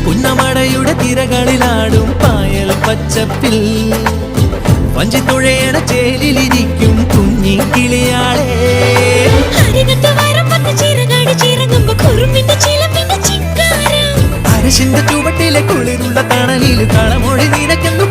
പുന്നമടയുടെ തിരകളിലാടും പായൽ പച്ചപ്പിൽ വഞ്ചി തുഴയണ ചേലിലിരിക്കും കുഞ്ഞിക്കിളിയാളെ. അരശിന്റെ ചുവട്ടിലെ കുളിരുള്ള തണലിൽ കളമൊഴി നിനക്കെന്നു